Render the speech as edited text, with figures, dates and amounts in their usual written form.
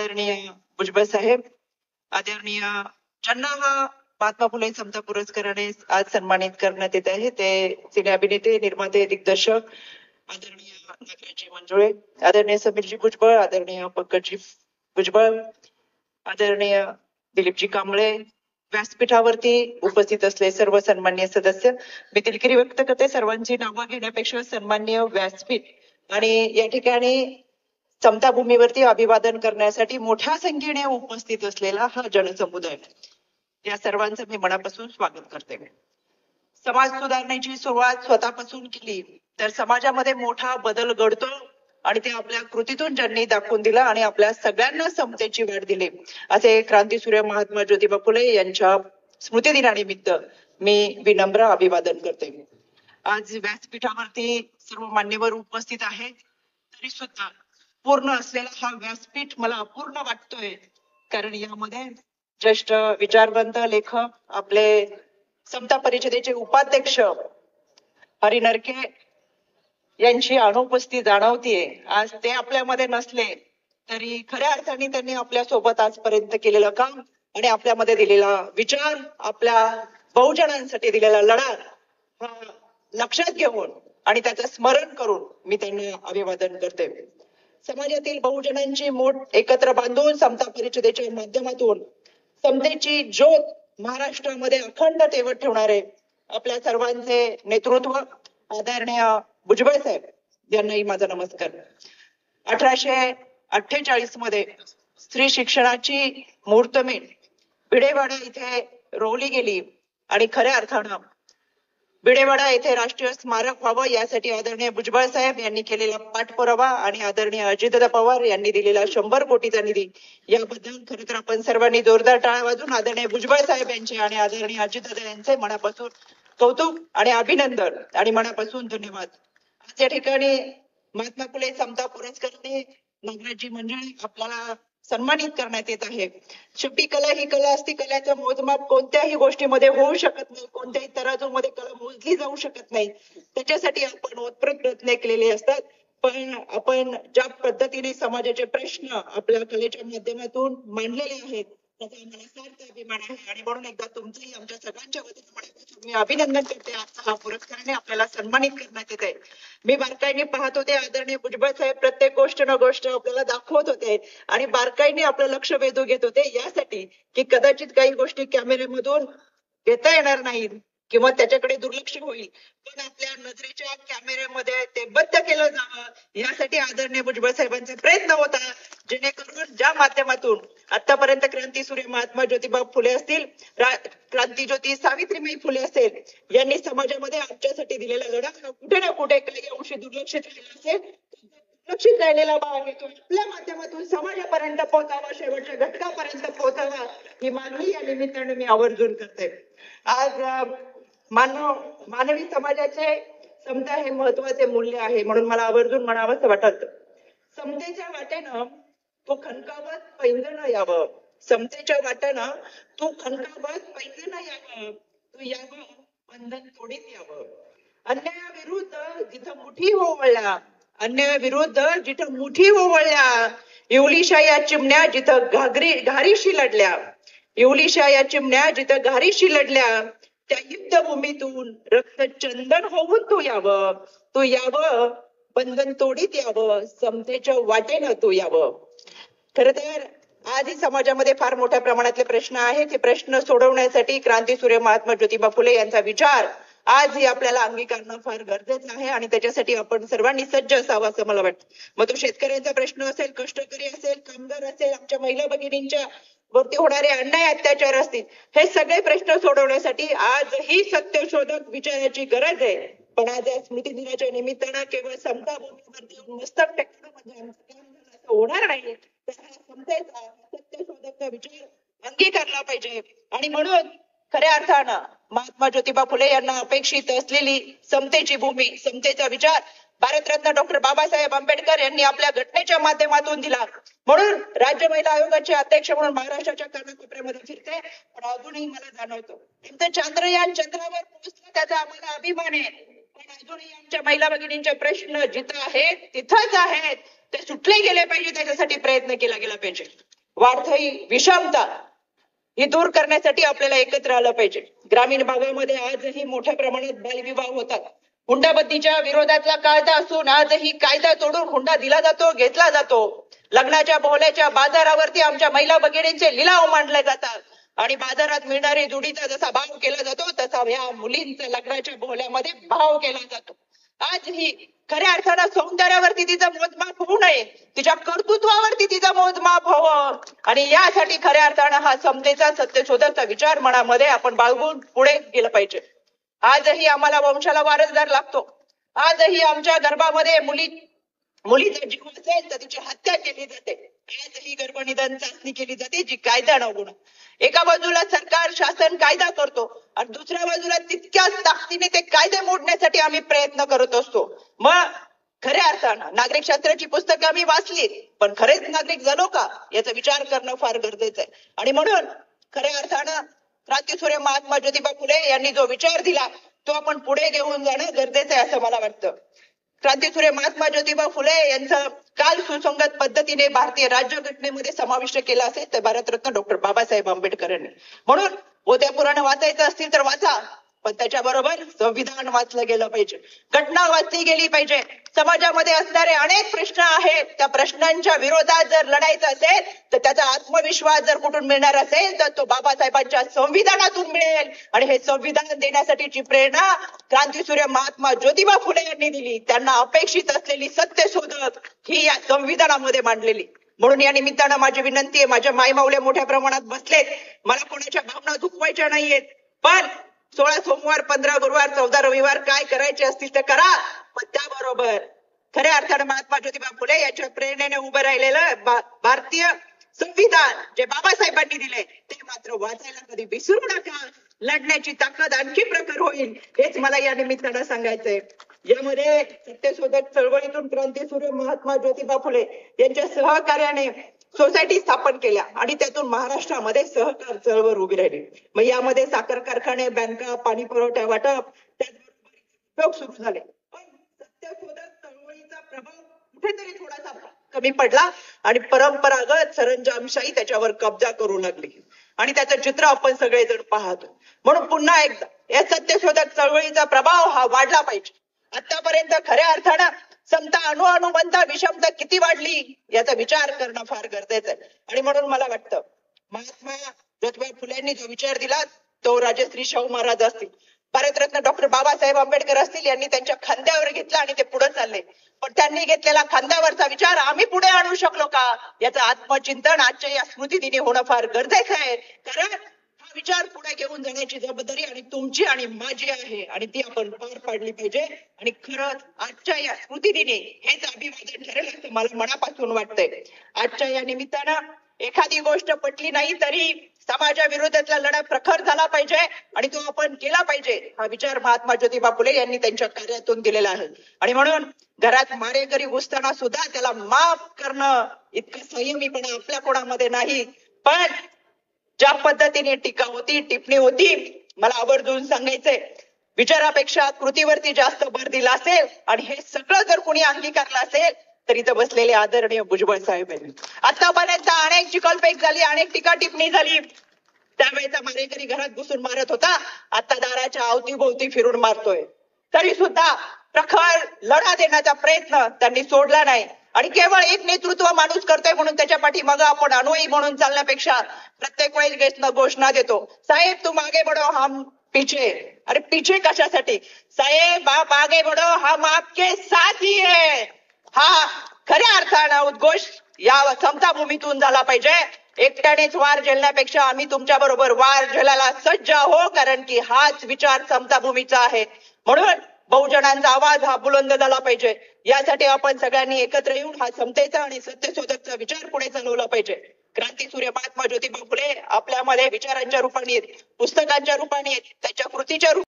आदरणीय भुजबळ साहेब, आदरणीय ज्यांना हा महात्मा फुले समता पुरस्काराने आज सन्मानित करण्यात येत आहे ते सिने अभिनेते, निर्माते, दिग्दर्शक आदरणीय नागराजी मंजुळे, आदरणीय समीरजी भुजबळ, आदरणीय पंकजजी भुजबळ, आदरणीय दिलीपजी कांबळे, व्यासपीठावरती उपस्थित असले सर्व सन्माननीय सदस्य, मी दिलगिरी व्यक्त करते सर्वांची नावं घेण्यापेक्षा सन्माननीय व्यासपीठ आणि या ठिकाणी समता भूमीवरती अभिवादन करण्यासाठी मोठ्या संख्येने उपस्थित असलेला हा जनसमुदाय, या सर्वांचं मी मनापासून स्वागत करते. समाज सुधारण्याची सुरुवात स्वतःपासून केली तर समाजामध्ये मोठा बदल घडतो आणि ते आपल्या कृतीतून ज्यांनी दाखवून दिलं आणि आपल्या सगळ्यांना समतेची वाट दिली असे क्रांतीसूर्य महात्मा ज्योतिबा फुले यांच्या स्मृतिदिनानिमित्त मी विनम्र अभिवादन करते. आज व्यासपीठावरती सर्व मान्यवर उपस्थित आहेत तरी सुद्धा पूर्ण असलेला हा व्यासपीठ मला अपूर्ण वाटतोय, कारण यामध्ये ज्येष्ठ विचारवंत लेखक, आपले समता परिषदेचे उपाध्यक्ष हरी नरके यांची अनुपस्थिती जाणवतीये. आज ते आपल्यामध्ये नसले तरी खऱ्या अर्थाने त्यांनी आपल्या सोबत आजपर्यंत केलेलं काम आणि आपल्यामध्ये दिलेला विचार, आपल्या बहुजनांसाठी दिलेला लढा हा लक्षात घेऊन आणि त्याचं स्मरण करून मी त्यांना अभिवादन करते. समाजातील बहुजनांची मूठ एकत्र बांधून समता परिषदेच्या माध्यमातून समतेची ज्योत महाराष्ट्रामध्ये अखंड तेवत ठेवणारे आपल्या सर्वांचे नेतृत्व आदरणीय भुजबळ साहेब यांनाही माझा नमस्कार. 1848 मध्ये स्त्री शिक्षणाची मुहूर्तमेढ भिडेवाडा इथे रोवली गेली आणि खऱ्या अर्थानं भिडेवाडा येथे राष्ट्रीय स्मारक व्हावं यासाठी आदरणीय भुजबळ साहेब यांनी केलेला पाठपुरावा आणि आदरणीय अजितदादा पवार यांनी दिलेला 100 कोटीचा निधी याबद्दल खरं तर आपण सर्वांनी जोरदार टाळ्या वाजून आदरणीय भुजबळ साहेब यांचे आणि आदरणीय अजितदादा यांचे मनापासून कौतुक आणि अभिनंदन आणि मनापासून धन्यवाद. आज या ठिकाणी महात्मा फुले समता पुरस्काराने नागराजी मंजुळे आपल्याला सन्मानित करण्यात येत आहे. शेवटी कला ही कला असते, कलेचं मोजमाप कोणत्याही गोष्टीमध्ये होऊ शकत नाही, कोणत्याही तराजूमध्ये कला मोजली जाऊ शकत नाही. त्याच्यासाठी आपण ओतप्रत प्रयत्न केलेले असतात, पण आपण ज्या पद्धतीने समाजाचे प्रश्न आपल्या कलेच्या माध्यमातून मांडलेले आहेत त्याचा आम्हाला सार्थ अभिमान आहे आणि म्हणून एकदा तुमचंही आमच्या सगळ्यांच्या वतीने मनापासून मी अभिनंदन करते. आजचा हा पुरस्काराने आपल्याला सन्मानित करण्यात येत आहे. मी बारकाईने पाहत होते, आदरणीय भुजबळ साहेब प्रत्येक गोष्ट न गोष्ट आपल्याला दाखवत होते आणि बारकाईने आपलं लक्ष वेधून घेत होते यासाठी की कदाचित काही गोष्टी कॅमेऱ्यामधून घेता येणार नाहीत किंवा त्याच्याकडे दुर्लक्ष होईल, पण आपल्या नजरेच्या कॅमेऱ्यामध्ये ते बद्ध केलं जावं यासाठी आदरणीय भुजबळ साहेबांचा प्रयत्न होता, जेणेकरून ज्या माध्यमातून आतापर्यंत क्रांतीसूर्य महात्मा ज्योतिबा फुले असतील, क्रांतीज्योती सावित्रीबाई फुले असेल, यांनी समाजामध्ये आमच्यासाठी दिलेला लढा कुठे ना कुठे काही अंशी दुर्लक्षित राहिला असेल. दुर्लक्षित राहिलेला भाग येतो आपल्या माध्यमातून समाजापर्यंत पोहोचावा, शेवटच्या घटकापर्यंत पोहोचावा ही मागणी या निमित्ताने मी आवर्जून करते. आज मानवी समाजाचे समता हे महत्वाचे मूल्य आहे, म्हणून मला आवर्जून म्हणावंसं वाटत, समतेच्या वाटेनं तो खणकावत पैंजण यावं, समतेच्या वाटेनं तू खणकावत पैंजण यावं, तू यावं बंधन तोडीत यावं. अन्यायाविरुद्ध जिथं मुठी ओवळल्या, अन्यायाविरुद्ध जिथं मुठी ओवळल्या, इवलिशा या चिमण्या जिथं घारीशी लढल्या, इवलिशा या चिमण्या जिथं घारीशी लढल्या, त्या युद्धभूमीतून रक्त चंदन होऊन तू यावं, तू यावं बंधन तोडीत यावं, समतेच्या वाटेनं तू यावं. खर तर आजही समाजामध्ये फार मोठ्या प्रमाणातले प्रश्न आहेत. हे प्रश्न सोडवण्यासाठी क्रांतीसूर्य महात्मा ज्योतिबा फुले यांचा विचार आजही आपल्याला अंगीकारणं फार गरजेचं आहे आणि त्याच्यासाठी आपण सर्वांनी सज्ज असावं असं मला वाटतं. मग तो शेतकऱ्यांचा प्रश्न असेल, कष्टकरी असेल, कामगार असेल, आमच्या महिला भगिनींच्या वरती होणारे अन्याय अत्याचार असतील, हे सगळे प्रश्न सोडवण्यासाठी आजही सत्यशोधक विचाराची गरज आहे. पण आज या स्मृती दिनाच्या निमित्तानं केवळ समता भूमीवरती मस्तक टेकणं म्हणजे आमचं काम झालं असं होणार नाही. तर हा समतेचा सत्यशोधकचा विचार अंगीकारला पाहिजे आणि म्हणून खऱ्या अर्थानं महात्मा ज्योतिबा फुले यांना अपेक्षित असलेली समतेची भूमी, समतेचा विचार भारतरत्न डॉक्टर बाबासाहेब आंबेडकर यांनी आपल्या घटनेच्या माध्यमातून दिला. म्हणून राज्य महिला आयोगाचे अध्यक्ष म्हणून महाराष्ट्राच्या कानाकोपऱ्यामध्ये फिरते, पण अजूनही मला जाणवतो आमचं चांद्रयान चंद्रावर पोहोचलं त्याचा आम्हाला अभिमान आहे, पण अजूनही आमच्या महिला भगिनींचे प्रश्न जिथं आहेत तिथंच आहेत, ते सुटले गेले पाहिजे, त्याच्यासाठी प्रयत्न केला गेला पाहिजे. वाढती विषमता ही दूर करण्यासाठी आपल्याला एकत्र आलं पाहिजे. ग्रामीण भागामध्ये आजही मोठ्या प्रमाणात बालविवाह होतात. हुंडाबंदीच्या विरोधातला कायदा असून आजही कायदा तोडून हुंडा दिला जातो, घेतला जातो. लग्नाच्या बोहल्याच्या बाजारावरती आमच्या महिला भगिनींचे लिलाव मांडले जातात आणि बाजारात मिळणारी जोडीचा जसा भाव केला जातो तसा या मुलींचा लग्नाच्या बोहल्यामध्ये भाव केला जातो. आजही खऱ्या अर्थानं सौंदर्यावरती तिचं मोजमाप होऊ नये, तिच्या कर्तृत्वावरती तिचं मोजमाप हवं आणि यासाठी खऱ्या अर्थानं हा समतेचा सत्यशोधकचा विचार मनामध्ये आपण बाळगून पुढे गेलं पाहिजे. आजही आम्हाला वंशाला वारसदार लागतो. आजही आमच्या गर्भामध्ये मुलीचा जीव असेल तर तिची हत्या केली जाते. आजही गर्भनिधन चाचणी केली जाते जी कायद्यानं गुन्हा. एका बाजूला सरकार शासन कायदा करतो आणि दुसऱ्या बाजूला तितक्याच ताकदीने ते कायदे मोडण्यासाठी आम्ही प्रयत्न करत असतो. मग खऱ्या अर्थानं नागरिक शास्त्राची पुस्तकं आम्ही वाचली, पण खरेच नागरिक झालो का याचा विचार करणं फार गरजेचं आहे. आणि म्हणून खऱ्या अर्थानं क्रांतीसूर्य महात्मा ज्योतिबा फुले यांनी जो विचार दिला तो आपण पुढे घेऊन जाणं गरजेचं आहे असं मला वाटतं. क्रांतीसूर्य महात्मा ज्योतिबा फुले यांचा काल सुसंगत पद्धतीने भारतीय राज्यघटनेमध्ये समाविष्ट केला असेल तर भारतरत्न डॉक्टर बाबासाहेब आंबेडकरांनी. म्हणून उद्या पुराण वाचायचं असतील तर वाचा, पण त्याच्याबरोबर संविधान वाचलं गेलं पाहिजे, घटना वाचली गेली पाहिजे. समाजामध्ये असणारे अनेक प्रश्न आहेत, त्या प्रश्नांच्या विरोधात जर लढायचं असेल तर त्याचा आत्मविश्वास जर कुठून मिळणार असेल तर तो बाबासाहेबांच्या संविधानातून मिळेल आणि हे संविधान देण्यासाठीची प्रेरणा क्रांतीसूर्य महात्मा ज्योतिबा फुले यांनी दिली. त्यांना अपेक्षित असलेली सत्यशोधक ही या संविधानामध्ये मांडलेली. म्हणून या निमित्तानं माझी विनंती आहे, माझ्या मायमाऊल्या मोठ्या प्रमाणात बसलेत, मला कोणाच्या भावना दुखवायच्या नाहीयेत, पण 16 सोमवार, 15 गुरुवार, 14 रविवार काय करायचे असतील तर करा, पण त्याबरोबर खऱ्या अर्थानं महात्मा ज्योतिबा फुले यांच्या प्रेरणेने उभं राहिलेलं भारतीय संविधान जे बाबासाहेबांनी दिले ते मात्र वाचायला कधी विसरू नका. लढण्याची ताकद आणखी प्रखर होईल हेच मला या निमित्तानं सांगायचंय. यामध्ये सत्यशोधक चळवळीतून क्रांतीसूर्य महात्मा ज्योतिबा फुले यांच्या सहकार्याने सोसायटी स्थापन केल्या आणि त्यातून महाराष्ट्रामध्ये सहकार चळवळ उभी राहिली. मग यामध्ये साखर कारखाने, बँका, पाणी पुरवठा वाटप त्याचबरोबर उद्योग सुरू झाले. पण सत्यशोधक चळवळीचा प्रभाव कुठेतरी थोडासा कमी पडला आणि परंपरागत सरंजामशाही त्याच्यावर कब्जा करू लागली आणि त्याचं चित्र आपण सगळेजण पाहतो. म्हणून पुन्हा एकदा या सत्यशोधक चळवळीचा प्रभाव हा वाढला पाहिजे. आतापर्यंत खऱ्या अर्थानं समता अणुअणुबंध विषमता किती वाढली याचा विचार करणं फार गरजेचं आहे. आणि म्हणून मला वाटतं महात्मा ज्योतिबा फुलेंनी जो विचार दिला तो राजश्री शाहू महाराज असतील, भारतरत्न डॉक्टर बाबासाहेब आंबेडकर असतील, यांनी त्यांच्या खांद्यावर घेतला आणि ते पुढे चालले. पण त्यांनी घेतलेला खांद्यावरचा विचार आम्ही पुढे आणू शकलो का याचं आत्मचिंतन आजच्या या स्मृतिदिनी होणं फार गरजेचं आहे. कारण हा विचार पुढे घेऊन जाण्याची जबाबदारी आणि तुमची आणि माझी आहे आणि ती आपण पार पाडली पाहिजे. आणि खरंच आजच्या या स्मृतिदिनी हेच अभिवादन ठरेल असं मला मनापासून वाटतंय. आजच्या या निमित्तानं एखादी गोष्ट पटली नाही तरी समाजाविरोधातला लढा प्रखर झाला पाहिजे आणि तो आपण केला पाहिजे. हा विचार महात्मा ज्योतिबा फुले यांनी त्यांच्या कार्यातून दिलेला आहे. आणि म्हणून घरात मारेकरी घुसताना सुद्धा त्याला माफ करणं इतकं संयमीपणा आपल्या कोणामध्ये नाही. पण ज्या पद्धतीने टीका होती, टिप्पणी होती, मला आवर्जून सांगायचंय विचारापेक्षा कृतीवरती जास्त भर दिला असेल आणि हे सगळं जर कोणी अंगीकारलं असेल तर इथं बसलेले आदरणीय भुजबळ साहेब यांनी. आतापर्यंत अनेक चिखलफेक झाली, अनेक टीका टिप्पणी झाली. त्यावेळेचा मारेकरी घरात घुसून मारत होता, आता दाराच्या अवतीभोवती फिरून मारतोय. तरी सुद्धा प्रखर लढा देण्याचा प्रयत्न त्यांनी सोडला नाही. आणि केवळ एक नेतृत्व माणूस करतोय म्हणून त्याच्या पाठीमाग आपण अनुयायी म्हणून चालण्यापेक्षा प्रत्येक वेळेस घोषणा देतो, साहेब तुम आगे बढ़ो हम पीछे. अरे पीछे कशासाठी साहेब, आप आगे बढ़ो हम आपके साथ ही है. हा खऱ्या अर्थानं उद्घोष या समता भूमीतून झाला पाहिजे. एकट्यानेच वार झेलण्यापेक्षा आम्ही तुमच्या बरोबर वार झेलायला सज्ज आहो, कारण की हाच विचार समता भूमीचा आहे. म्हणून बहुजनांचा आवाज हा बुलंद झाला पाहिजे. यासाठी आपण सगळ्यांनी एकत्र येऊन हा समतेचा आणि सत्यशोधकचा विचार पुढे चालवला पाहिजे. क्रांतीसूर्य महात्मा ज्योतिबा फुले आपल्यामध्ये विचारांच्या रूपाने, पुस्तकांच्या रूपाने, त्याच्या कृतीच्या